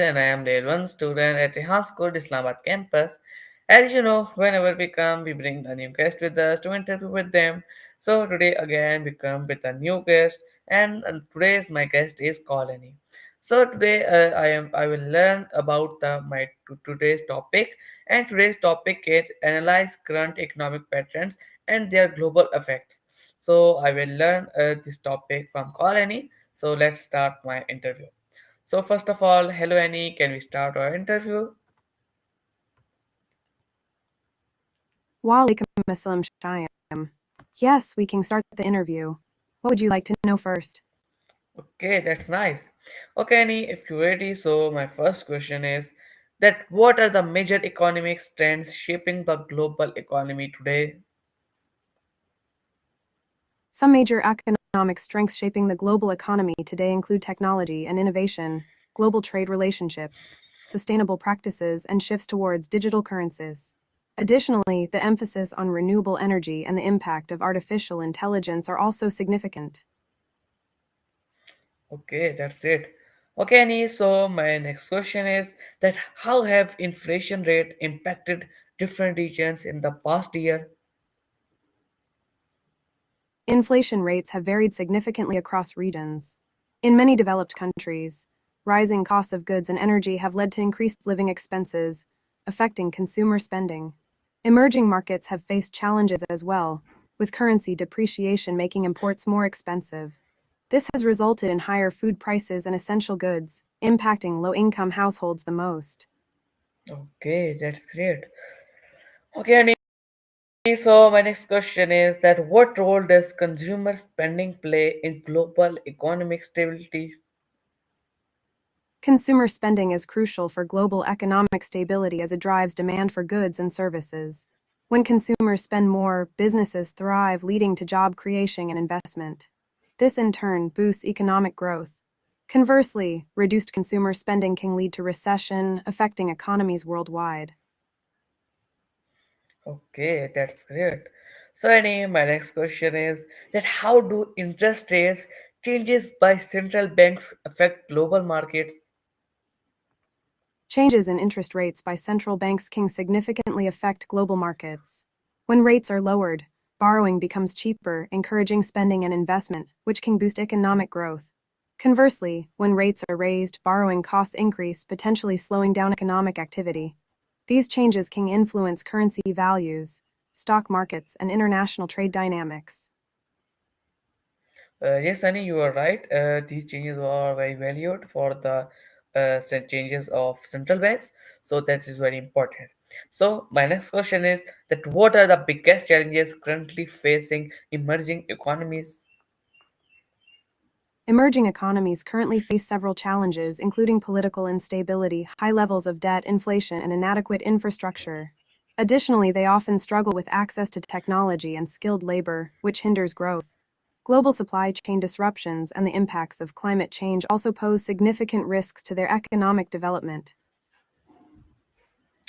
and I am the one student at the high school Islamabad campus. As you know, whenever we come, we bring a new guest with us to interview with them. So today again we come with a new guest, and today's my guest is Colony. So today I will learn about today's topic, and today's topic is analyze current economic patterns and their global effects. So I will learn this topic from Colony. So let's start my interview. So first of all, hello Annie, can we start our interview? Walaikum assalam Shyam. Yes, we can start the interview. What would you like to know first? Okay, that's nice. Okay, Annie, if you're ready, so my first question is that what are the major economic trends shaping the global economy today? Some major economic strengths shaping the global economy today include technology and innovation, global trade relationships, sustainable practices, and shifts towards digital currencies. Additionally, the emphasis on renewable energy and the impact of artificial intelligence are also significant. Okay, that's it. Okay, Annie, so my next question is that how have inflation rate impacted different regions in the past year? Inflation rates have varied significantly across regions. In many developed countries, rising costs of goods and energy have led to increased living expenses, affecting consumer spending. Emerging markets have faced challenges as well, with currency depreciation making imports more expensive. This has resulted in higher food prices and essential goods, impacting low income households the most. Okay, that's great. Okay, Annie. So my next question is that what role does consumer spending play in global economic stability? Consumer spending is crucial for global economic stability as it drives demand for goods and services. When consumers spend more, businesses thrive, leading to job creation and investment. This in turn boosts economic growth. Conversely, reduced consumer spending can lead to recession, affecting economies worldwide. Okay, that's great. So Annie, my next question is that how do interest rates changes by central banks affect global markets? Changes in interest rates by central banks can significantly affect global markets. When rates are lowered, borrowing becomes cheaper, encouraging spending and investment, which can boost economic growth. Conversely, when rates are raised, borrowing costs increase, potentially slowing down economic activity. These changes can influence currency values, stock markets, and international trade dynamics. Yes, Annie, you are right. These changes are very valued for the changes of central banks. So that is very important. So my next question is that what are the biggest challenges currently facing emerging economies? Emerging economies currently face several challenges, including political instability, high levels of debt, inflation, and inadequate infrastructure. Additionally, they often struggle with access to technology and skilled labor, which hinders growth. Global supply chain disruptions and the impacts of climate change also pose significant risks to their economic development.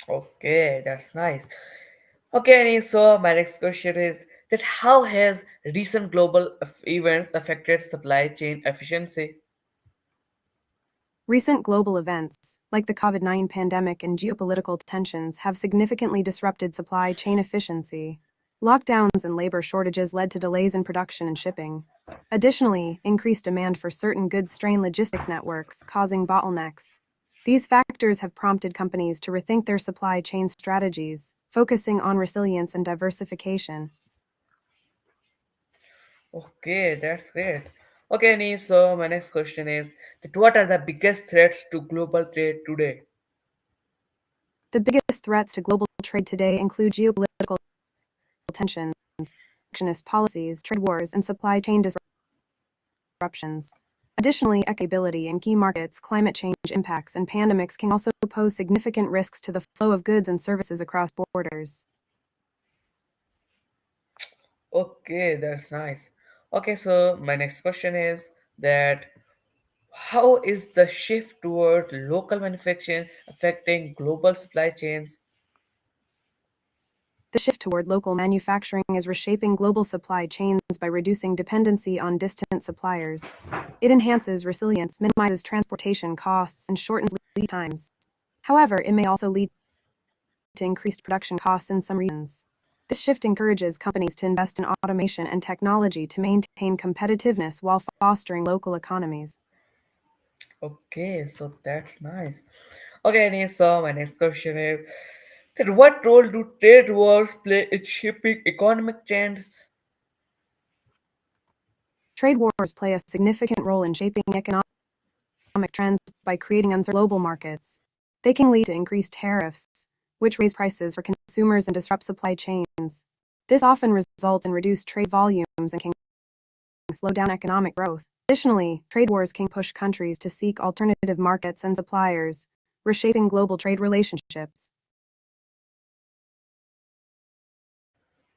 Okay, that's nice. Okay, Annie, so my next question is that how has recent global events affected supply chain efficiency? Recent global events, like the COVID-19 pandemic and geopolitical tensions, have significantly disrupted supply chain efficiency. Lockdowns and labor shortages led to delays in production and shipping. Additionally, increased demand for certain goods strained logistics networks, causing bottlenecks. These factors have prompted companies to rethink their supply chain strategies, focusing on resilience and diversification. Okay, that's great. Okay, Annie, so my next question is that what are the biggest threats to global trade today? The biggest threats to global trade today include geopolitical tensions, protectionist policies, trade wars, and supply chain disruptions. Additionally, equitability in key markets, climate change impacts, and pandemics can also pose significant risks to the flow of goods and services across borders. Okay, that's nice. Okay, so my next question is that how is the shift toward local manufacturing affecting global supply chains? The shift toward local manufacturing is reshaping global supply chains by reducing dependency on distant suppliers. It enhances resilience, minimizes transportation costs, and shortens lead times. However, it may also lead to increased production costs in some regions. This shift encourages companies to invest in automation and technology to maintain competitiveness while fostering local economies. Okay, so that's nice. Okay, and so my next question is that what role do trade wars play in shaping economic trends? Trade wars play a significant role in shaping economic trends by creating uncertain global markets. They can lead to increased tariffs, which raise prices for consumers and disrupt supply chains. This often results in reduced trade volumes and can slow down economic growth. Additionally, trade wars can push countries to seek alternative markets and suppliers, reshaping global trade relationships.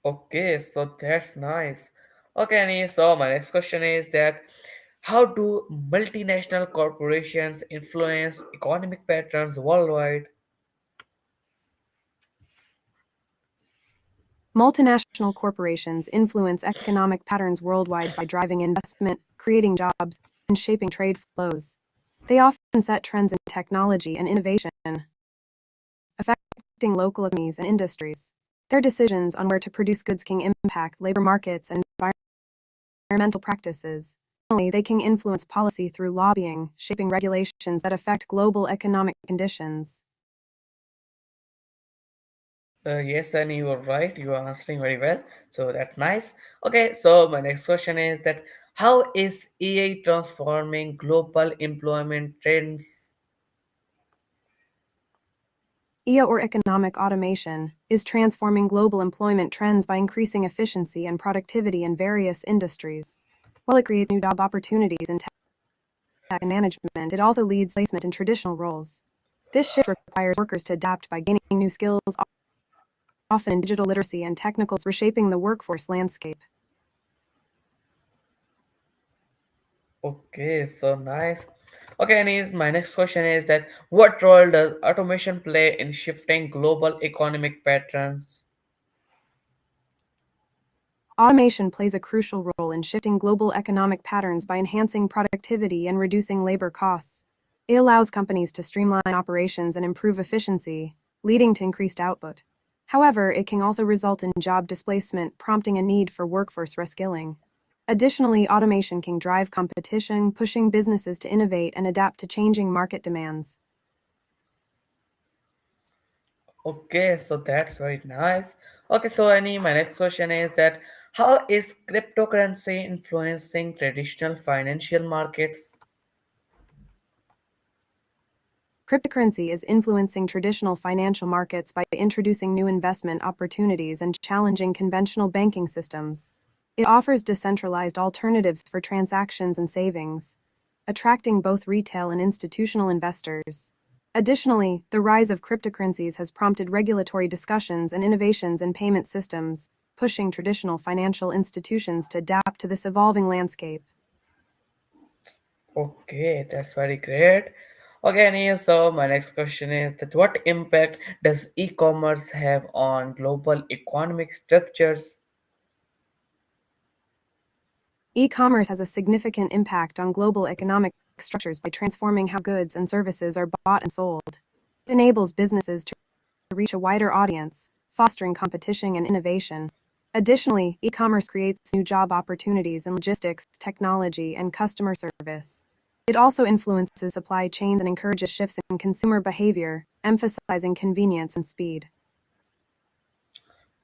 Okay, so that's nice. Okay, and so my next question is that how do multinational corporations influence economic patterns worldwide? Multinational corporations influence economic patterns worldwide by driving investment, creating jobs, and shaping trade flows. They often set trends in technology and innovation, affecting local economies and industries. Their decisions on where to produce goods can impact labor markets and environmental practices. Additionally, they can influence policy through lobbying, shaping regulations that affect global economic conditions. Yes, and you are right. You are answering very well. So that's nice. Okay, so my next question is that how is AI transforming global employment trends? EA or economic automation is transforming global employment trends by increasing efficiency and productivity in various industries. While it creates new job opportunities in tech and management, it also leads to placement in traditional roles. This shift requires workers to adapt by gaining new skills, often in digital literacy and technical, reshaping the workforce landscape. Okay, so nice. Okay, my next question is that what role does automation play in shifting global economic patterns? Automation plays a crucial role in shifting global economic patterns by enhancing productivity and reducing labor costs. It allows companies to streamline operations and improve efficiency, leading to increased output. However, it can also result in job displacement, prompting a need for workforce reskilling. Additionally, automation can drive competition, pushing businesses to innovate and adapt to changing market demands. Okay, so that's very nice. Okay, so my next question is that how is cryptocurrency influencing traditional financial markets? Cryptocurrency is influencing traditional financial markets by introducing new investment opportunities and challenging conventional banking systems. It offers decentralized alternatives for transactions and savings, attracting both retail and institutional investors. Additionally, the rise of cryptocurrencies has prompted regulatory discussions and innovations in payment systems, pushing traditional financial institutions to adapt to this evolving landscape. Okay, that's very great. Okay, so my next question is that what impact does e-commerce have on global economic structures? E-commerce has a significant impact on global economic structures by transforming how goods and services are bought and sold. It enables businesses to reach a wider audience, fostering competition and innovation. Additionally, e-commerce creates new job opportunities in logistics, technology, and customer service. It also influences supply chains and encourages shifts in consumer behavior, emphasizing convenience and speed.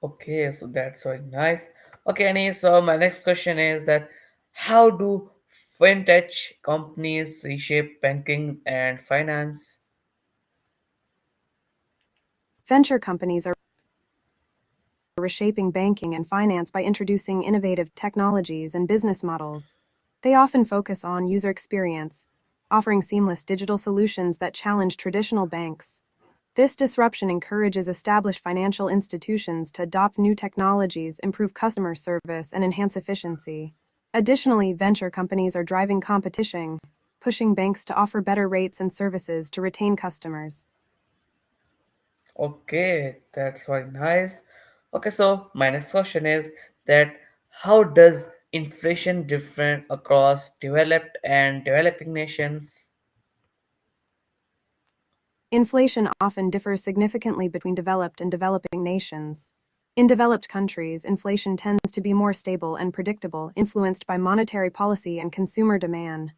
Okay, so that's very nice. Okay, so my next question is that how do fintech companies reshape banking and finance? Venture companies are reshaping banking and finance by introducing innovative technologies and business models. They often focus on user experience, offering seamless digital solutions that challenge traditional banks. This disruption encourages established financial institutions to adopt new technologies, improve customer service, and enhance efficiency. Additionally, venture companies are driving competition, pushing banks to offer better rates and services to retain customers. Okay, that's very nice. Okay, so my next question is that how does inflation differ across developed and developing nations? Inflation often differs significantly between developed and developing nations. In developed countries, inflation tends to be more stable and predictable, influenced by monetary policy and consumer demand.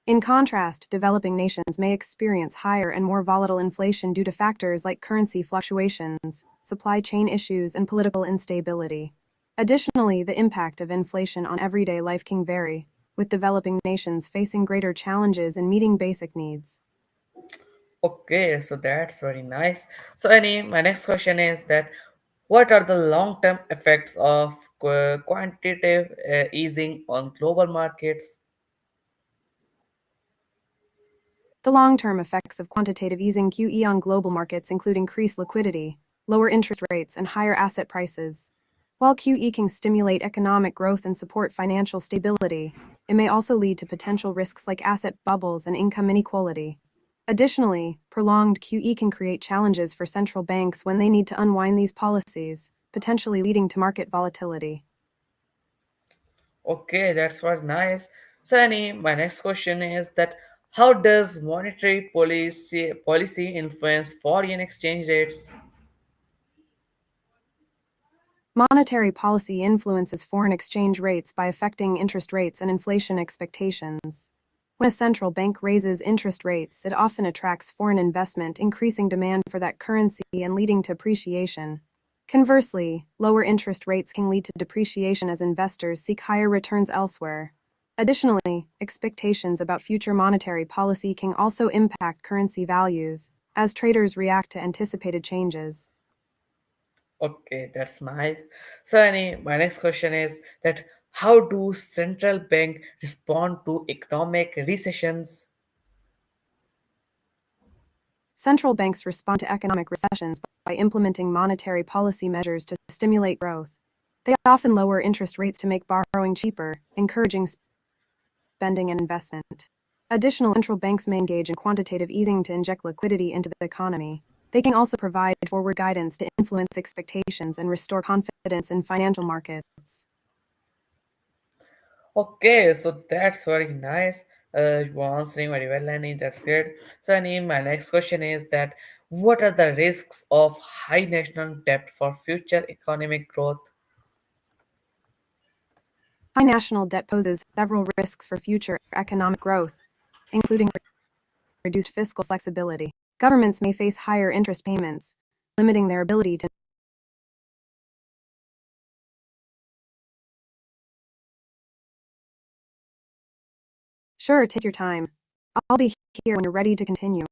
In contrast, developing nations may experience higher and more volatile inflation due to factors like currency fluctuations, supply chain issues, and political instability. Additionally, the impact of inflation on everyday life can vary, with developing nations facing greater challenges in meeting basic needs. Okay, so that's very nice. So, Annie, my next question is that what are the long-term effects of quantitative easing on global markets? The long-term effects of quantitative easing QE on global markets include increased liquidity, lower interest rates, and higher asset prices. While QE can stimulate economic growth and support financial stability, it may also lead to potential risks like asset bubbles and income inequality. Additionally, prolonged QE can create challenges for central banks when they need to unwind these policies, potentially leading to market volatility. Okay, that's was nice. So, Annie, my next question is that how does monetary policy influence foreign exchange rates? Monetary policy influences foreign exchange rates by affecting interest rates and inflation expectations. When a central bank raises interest rates, it often attracts foreign investment, increasing demand for that currency and leading to appreciation. Conversely, lower interest rates can lead to depreciation as investors seek higher returns elsewhere. Additionally, expectations about future monetary policy can also impact currency values as traders react to anticipated changes. Okay, that's nice. So, Annie, my next question is that how do central bank respond to economic recessions? Central banks respond to economic recessions by implementing monetary policy measures to stimulate growth. They often lower interest rates to make borrowing cheaper, encouraging spending and investment. Additionally, central banks may engage in quantitative easing to inject liquidity into the economy. They can also provide forward guidance to influence expectations and restore confidence in financial markets. Okay, so that's very nice. You are answering very well, Annie. That's great. So, Annie, my next question is that what are the risks of high national debt for future economic growth? High national debt poses several risks for future economic growth, including reduced fiscal flexibility. Governments may face higher interest payments, limiting their ability to. Sure, take your time. I'll be here when you're ready to continue.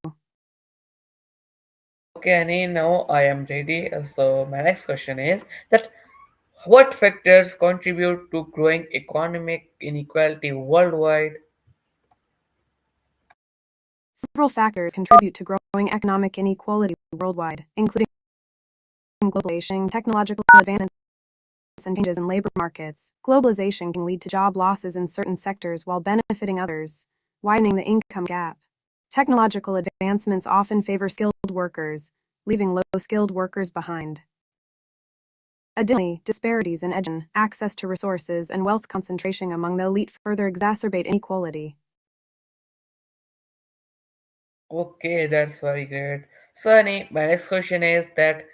Okay, Annie, now I am ready. So, my next question is that what factors contribute to growing economic inequality worldwide? Several factors contribute to growing economic inequality worldwide, including globalization, technological advancements, and changes in labor markets. Globalization can lead to job losses in certain sectors while benefiting others, widening the income gap. Technological advancements often favor skilled workers, leaving low skilled workers behind. Additionally, disparities in education, access to resources, and wealth concentration among the elite further exacerbate inequality. Okay, that's very great. So, Annie, my next question is that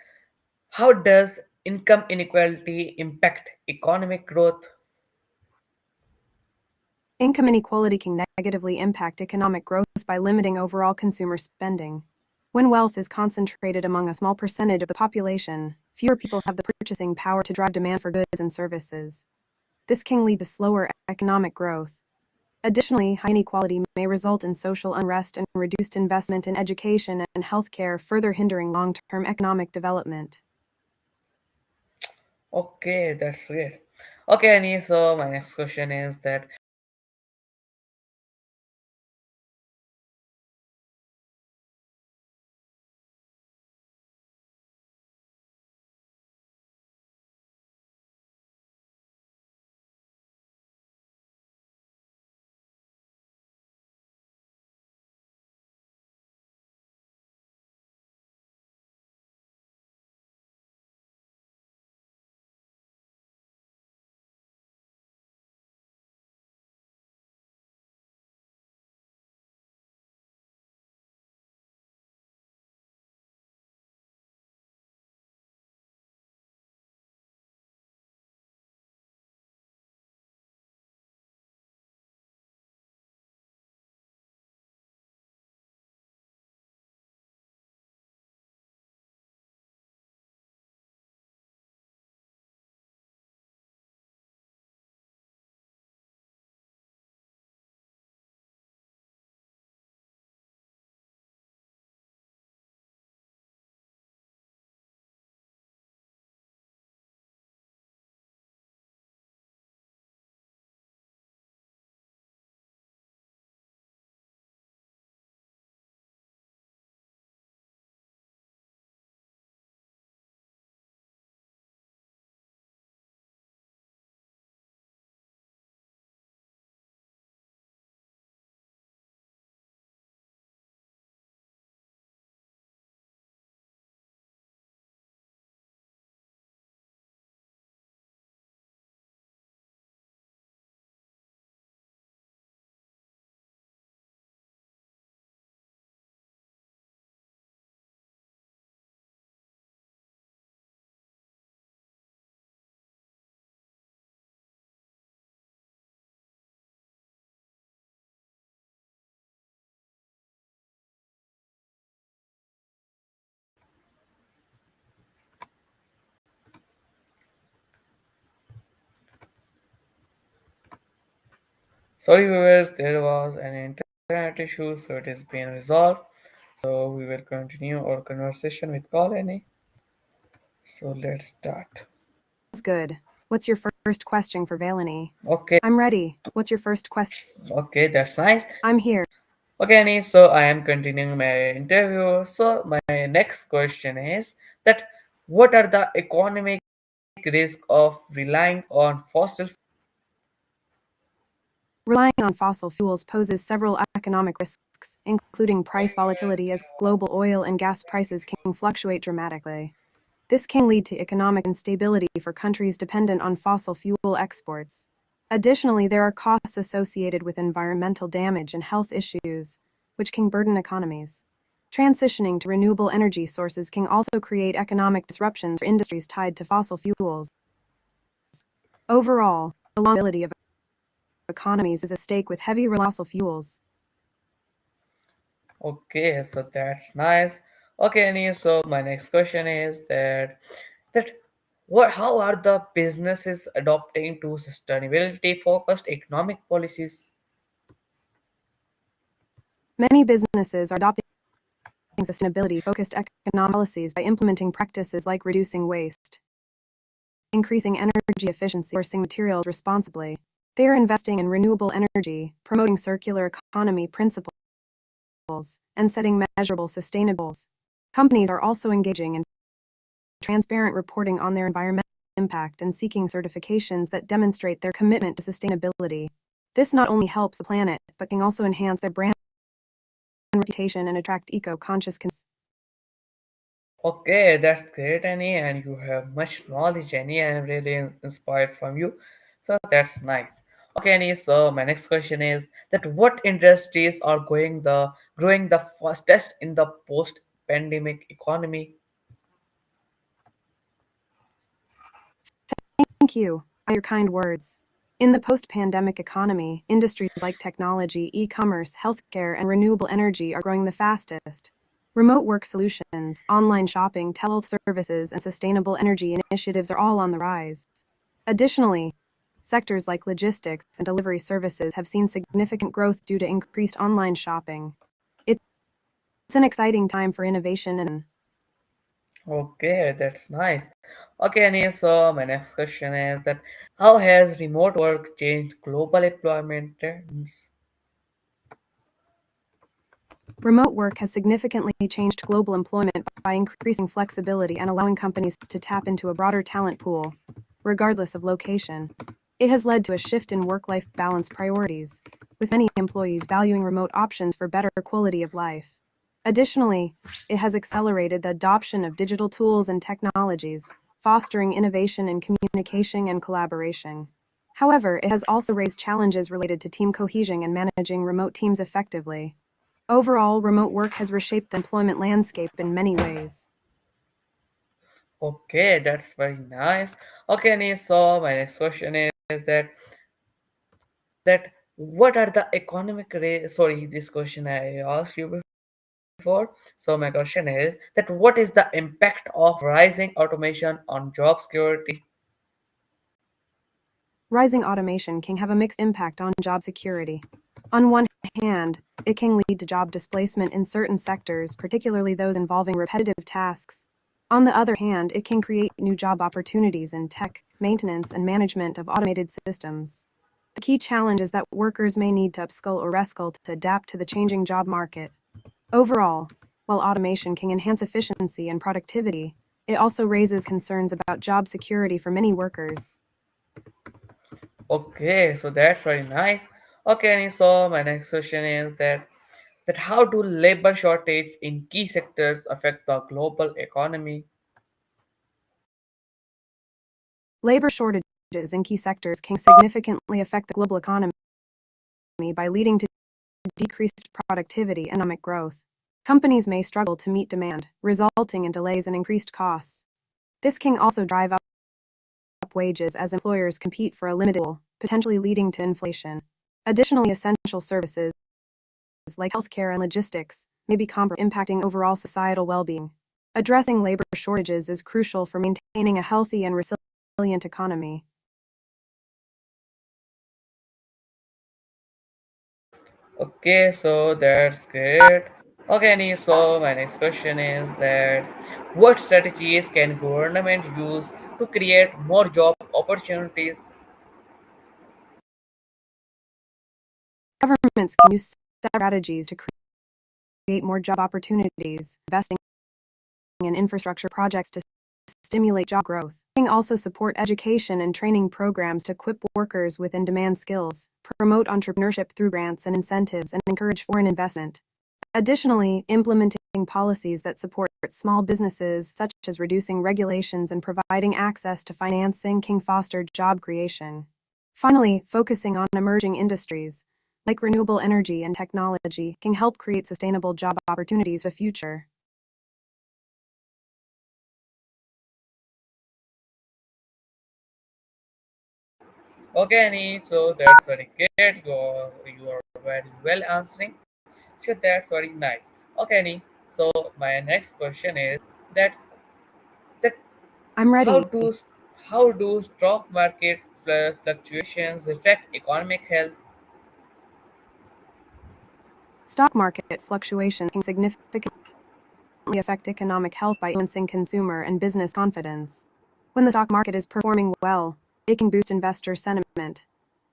how does income inequality impact economic growth? Income inequality can negatively impact economic growth by limiting overall consumer spending. When wealth is concentrated among a small percentage of the population, fewer people have the purchasing power to drive demand for goods and services. This can lead to slower economic growth. Additionally, high inequality may result in social unrest and reduced investment in education and healthcare, further hindering long term economic development. Okay, that's great. Okay, Annie, so my next question is that Sorry, viewers, there was an internet issue, so it is being resolved. So we will continue our conversation with Colony. So let's start. Sounds good. What's your first question for Valeni? Okay, I'm ready. What's your first question? okay, that's nice. I'm here. Okay, Annie, so I am continuing my interview. So my next question is that what are the economic risks of relying on fossil? Relying on fossil fuels poses several economic risks, including price volatility as global oil and gas prices can fluctuate dramatically. This can lead to economic instability for countries dependent on fossil fuel exports. Additionally, there are costs associated with environmental damage and health issues, which can burden economies. Transitioning to renewable energy sources can also create economic disruptions for industries tied to fossil fuels. Overall, the longevity of economies is at stake with heavy fossil fuels. Okay, so that's nice. Okay, Annie, so my next question is that what how are the businesses adopting to sustainability focused economic policies? Many businesses are adopting sustainability focused economic policies by implementing practices like reducing waste, increasing energy efficiency, sourcing materials responsibly. They are investing in renewable energy, promoting circular economy principles, and setting measurable sustainable goals. Companies are also engaging in transparent reporting on their environmental impact and seeking certifications that demonstrate their commitment to sustainability. This not only helps the planet, but can also enhance their brand reputation and attract eco-conscious consumers. Okay, that's great, Annie, and you have much knowledge, Annie. I am really inspired from you. So that's nice. Okay, Annie. So my next question is that what industries are growing the fastest in the post-pandemic economy? Thank you for your kind words. In the post-pandemic economy, industries like technology, e-commerce, healthcare, and renewable energy are growing the fastest. Remote work solutions, online shopping, telehealth services, and sustainable energy initiatives are all on the rise. Additionally, sectors like logistics and delivery services have seen significant growth due to increased online shopping. It's an exciting time for innovation and Okay, that's nice. Okay, Annie. So my next question is that how has remote work changed global employment trends? remote work has significantly changed global employment by increasing flexibility and allowing companies to tap into a broader talent pool, regardless of location. It has led to a shift in work life balance priorities, with many employees valuing remote options for better quality of life. Additionally, it has accelerated the adoption of digital tools and technologies, fostering innovation in communication and collaboration. However, it has also raised challenges related to team cohesion and managing remote teams effectively. Overall, remote work has reshaped the employment landscape in many ways. Okay, that's very nice. Okay, Annie. So my next question is that what are the sorry, this question I asked you before. So my question is that what is the impact of rising automation on job security? Rising automation can have a mixed impact on job security. On one hand, it can lead to job displacement in certain sectors, particularly those involving repetitive tasks. On the other hand, it can create new job opportunities in tech, maintenance, and management of automated systems. The key challenge is that workers may need to upskill or reskill to adapt to the changing job market. Overall, while automation can enhance efficiency and productivity, it also raises concerns about job security for many workers. Okay, so that's very nice. Okay, Annie, so my next question is that how do labor shortages in key sectors affect the global economy? Labor shortages in key sectors can significantly affect the global economy by leading to decreased productivity and economic growth. Companies may struggle to meet demand, resulting in delays and increased costs. This can also drive up wages as employers compete for a limited pool, potentially leading to inflation. Additionally, essential services like healthcare and logistics may be impacting overall societal well-being. Addressing labor shortages is crucial for maintaining a healthy and resilient economy. Okay, so that's great. Okay, Annie, so my next question is that what strategies can government use to create more job opportunities? Governments can use strategies to create more job opportunities, investing in infrastructure projects to stimulate job growth. They can also support education and training programs to equip workers with in-demand skills, promote entrepreneurship through grants and incentives, and encourage foreign investment. Additionally, implementing policies that support small businesses, such as reducing regulations and providing access to financing, can foster job creation. Finally, focusing on emerging industries, like renewable energy and technology, can help create sustainable job opportunities for the future. Okay, Annie, so that's very great. You are very well answering. So that's very nice. Okay, Annie. So my next question is that that I'm how ready. do how do stock market fluctuations affect economic health? Stock market fluctuations can significantly affect economic health by influencing consumer and business confidence. When the stock market is performing well, it can boost investor sentiment,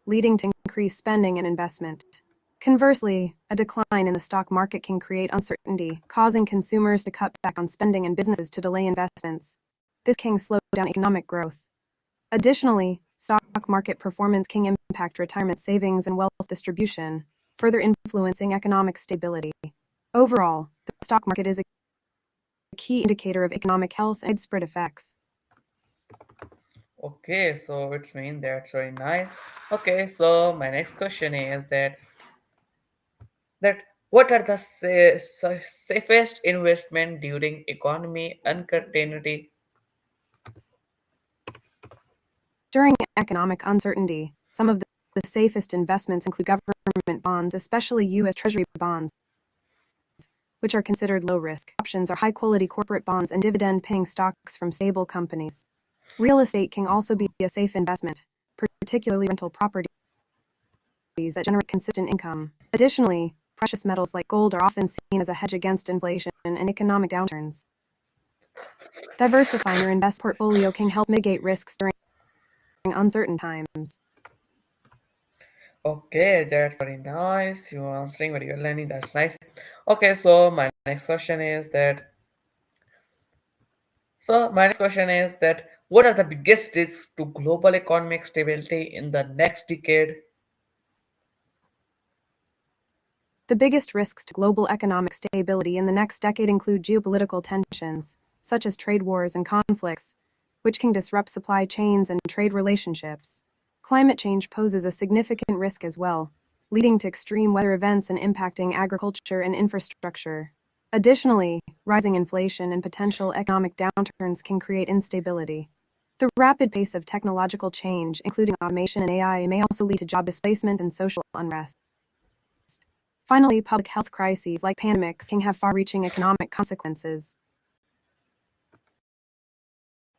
leading to increased spending and investment. Conversely, a decline in the stock market can create uncertainty, causing consumers to cut back on spending and businesses to delay investments. This can slow down economic growth. Additionally, stock market performance can impact retirement savings and wealth distribution, further influencing economic stability. Overall, the stock market is a key indicator of economic health and widespread effects. Okay, so it's mean that's very nice. Okay, so my next question is that what are the safest investment during economy uncertainty? During economic uncertainty, some of the safest investments include government bonds, especially U.S. Treasury bonds, which are considered low risk. Options are high quality corporate bonds and dividend paying stocks from stable companies. Real estate can also be a safe investment, particularly rental properties that generate consistent income. Additionally, precious metals like gold are often seen as a hedge against inflation and economic downturns. Diversifying your invest portfolio can help mitigate risks during uncertain times. Okay, that's very nice. You're answering very well, Lenny. That's nice. Okay, so my next question is that what are the biggest risks to global economic stability in the next decade? The biggest risks to global economic stability in the next decade include geopolitical tensions, such as trade wars and conflicts, which can disrupt supply chains and trade relationships. Climate change poses a significant risk as well, leading to extreme weather events and impacting agriculture and infrastructure. Additionally, rising inflation and potential economic downturns can create instability. The rapid pace of technological change, including automation and AI, may also lead to job displacement and social unrest. Finally, public health crises like pandemics can have far reaching economic consequences.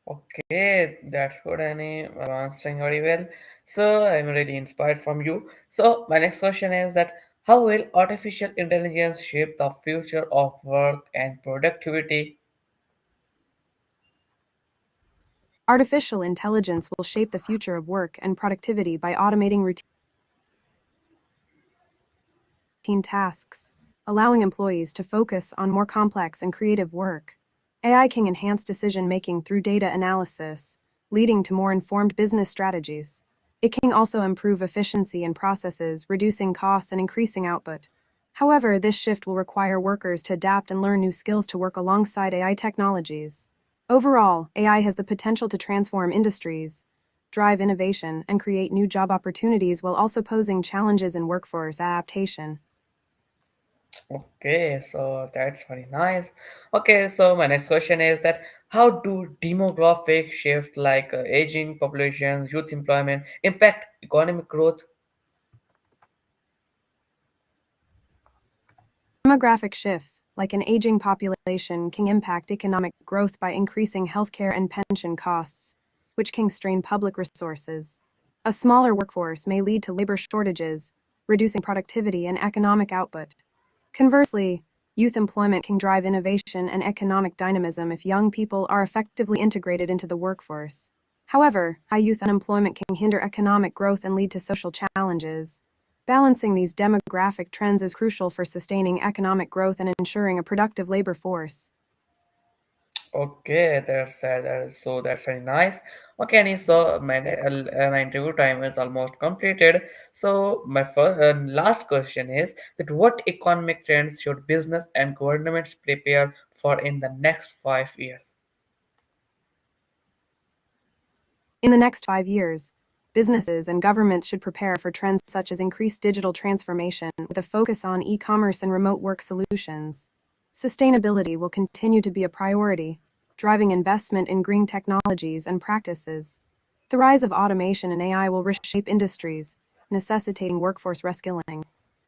Okay, that's good, Annie. You're answering very well. So I'm really inspired from you. So my next question is that how will artificial intelligence shape the future of work and productivity? Artificial intelligence will shape the future of work and productivity by automating routine tasks, allowing employees to focus on more complex and creative work. AI can enhance decision making through data analysis, leading to more informed business strategies. It can also improve efficiency in processes, reducing costs and increasing output. However, this shift will require workers to adapt and learn new skills to work alongside AI technologies. Overall, AI has the potential to transform industries, drive innovation, and create new job opportunities while also posing challenges in workforce adaptation. Okay, so that's very nice. Okay, so my next question is that how do demographic shift like aging populations, youth employment impact economic growth? Demographic shifts, like an aging population, can impact economic growth by increasing healthcare and pension costs, which can strain public resources. A smaller workforce may lead to labor shortages, reducing productivity and economic output. Conversely, youth employment can drive innovation and economic dynamism if young people are effectively integrated into the workforce. However, high youth unemployment can hinder economic growth and lead to social challenges. Balancing these demographic trends is crucial for sustaining economic growth and ensuring a productive labor force. Okay, that's very nice. Okay, Annie, so my interview time is almost completed. So my first last question is that what economic trends should business and governments prepare for in the next 5 years? In the next 5 years, businesses and governments should prepare for trends such as increased digital transformation with a focus on e commerce and remote work solutions. Sustainability will continue to be a priority, driving investment in green technologies and practices. The rise of automation and AI will reshape industries, necessitating workforce reskilling.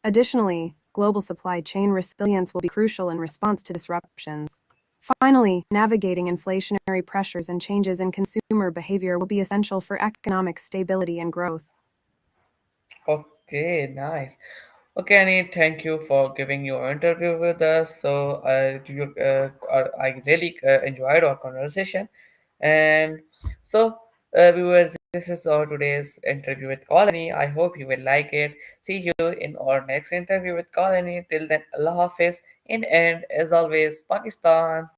Additionally, global supply chain resilience will be crucial in response to disruptions. Finally, navigating inflationary pressures and changes in consumer behavior will be essential for economic stability and growth. Okay, nice. Okay, Annie, thank you for giving your interview with us. So, I really enjoyed our conversation, and so viewers, this is our today's interview with Colony. I hope you will like it. See you in our next interview with Colony. Till then, Allah Hafiz. In end, as always, Pakistan.